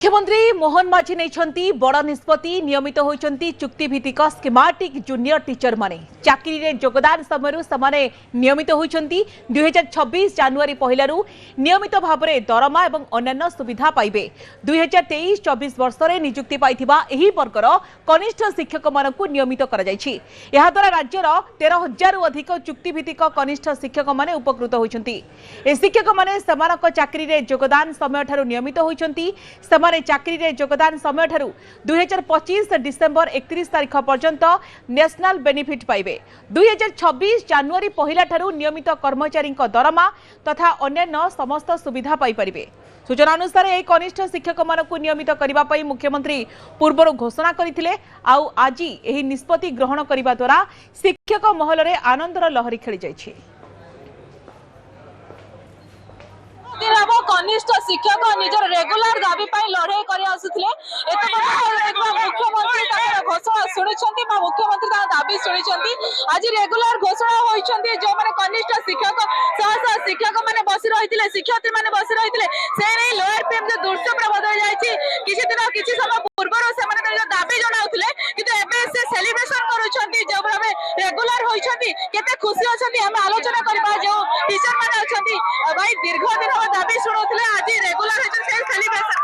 मुख्यमंत्री मोहन माझी नहीं बड़ निष्पत्ति नियमित होती चुक्तिभित्तिक स्कीमाटिक जूनियर टीचर माने चाकरी रे योगदान समय से नियमित होती 2026 जनवरी पहलू नियमित भाव में दरमा और अन्य सुविधा पाइबे 2023-24 वर्ष में नियुक्ति पाइथिबा एही वर्गर कनिष्ठ शिक्षक मानकु नियमित करा जायछि। एहा द्वारा राज्यर 13,000 रु अधिक चुक्तिभित्तिक कनिष्ठ शिक्षक माने उपकृत होइछन्ति। ए शिक्षक माने समानक चाकरी रे योगदान समय ठारू नियमित होइछन्ति। समाने चाकरी रे योगदान समय ठारू 2025 डिसेंबर 31 तारिख पर्यंत नेशनल बेनिफिट पाइबे। 2026 जनवरी पहला ठारू नियमित कर्मचारी दरमा तथा अन्य समस्त सुविधा पाई परिबे। सूचना अनुसार एक कनिष्ठ शिक्षक मानक नियमित करने मुख्यमंत्री पूर्व घोषणा करथिले। आउ आज एही निष्पत्ति ग्रहण करने द्वारा शिक्षक महल में आनंदर लहरी खेली जाइछि। कनिष्ठ शिक्षक निजर रेगुलर दाबी लड़ाई कर मुख्यमंत्री घोषणा शुणी मुख्यमंत्री दाबी शुणी आज रेगुलर घोषणा होती जो मैंने कनिष्ठ शिक्षक शिक्षक मैंने बस रही शिक्षयित्री मैंने बस रही से नहीं लोअर पीएम जो दुर्सप्र बदल जाए किसी दिन किसी समय पूर्व से दाबी जनाऊे कि सेलिब्रेशन करुँच जो भाव रेगुलर होती केते खुशी अच्छा आम आलोचना करवा जो टीचर मैंने अच्छा भाई दीर्घ दिन हम दाबी शुणुले आज रेगुलर सेलिब्रेशन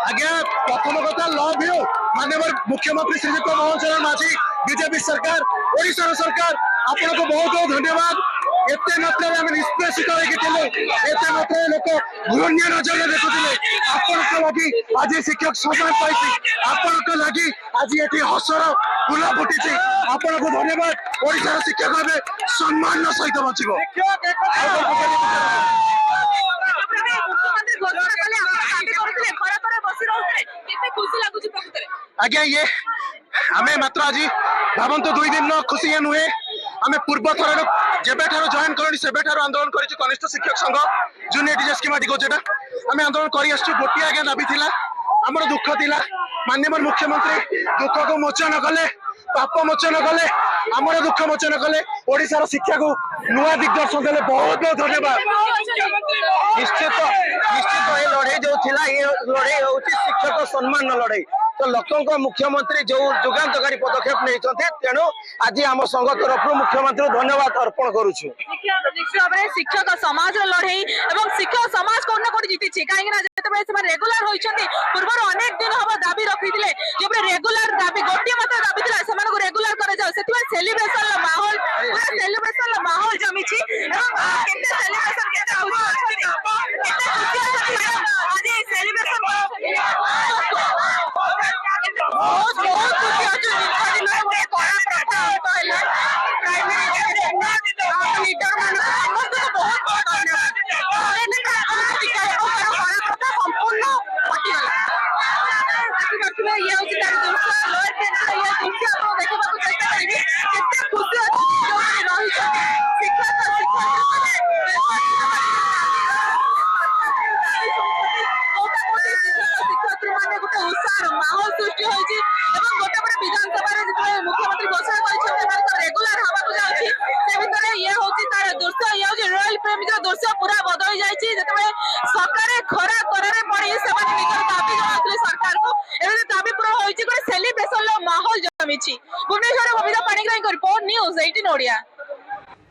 आज्ञा प्रथम कथा लव यू माननीय मुख्यमंत्री श्रीजुत मोहन चरण माझी बीजेपी सरकार ओडिशा सरकार आपन को बहुत बहुत धन्यवाद। एते मात्रा में निष्पेषित एते मात्रा लोक घूर्ण्य नजर देखुले आपन लगी आज शिक्षक सम्मान पाई आपन को लगी आज ये हसर फूल फुटी आपन को धन्यवाद। ओडिशा शिक्षक भाव सम्मान सहित बचिबो। आज्ञा ये आमे मात्र आज भावंतु 2 दिन खुशी नुहे आमे पूर्व थर जेबे जॉइन करनी सेबे आंदोलन करिछु कनिष्ठ शिक्षक संघ जूनियर टीचर स्कीमाटिक जेटा आमे आंदोलन करी आछछु। गोटी आज्ञा दाबी थिला हमर दुख थिला माननीय मुख्यमंत्री दुख को मोचन कले पाप मोचन कले आमर दुख मोचन कले ओडिशार शिक्षा को नुआ दिग्दर्शन देले बहुत बहुत धन्यवाद। निश्चित निश्चित ये लड़ाई जो थिला ये लड़ाई होची शिक्षक सम्मान लड़ाई तो लोकों मुख्यमंत्री जो जुगान्तकारी पदक्षेप नहीं तेणु आज आम संघ तरफ मुख्यमंत्री धन्यवाद अर्पण करुछु। शिक्षक समाज लड़ाई और शिक्षक समाज को जीति कहीं रेगुलर होती पूर्व अनेक दिन हम दाबी रखी जो रेगुलर दाबी गोटे मत दाबी था रेगुलर कर सेलिब्रेशन माहौल जमी माहौल सृष्टि मुख्यमंत्री घोषणा रेगुलर हवा ये दृश्य ये रॉयल प्रेमी दृश्य पूरा बदल जाए सरकार खरा करे पड़ी दाबी जनाते सरकार को दाबी पूरा होती सेलिब्रेशन माहौल जमी भुवनेश्वर बबिता पाणिग्राही रिपोर्ट न्यूज 18 ओडिया।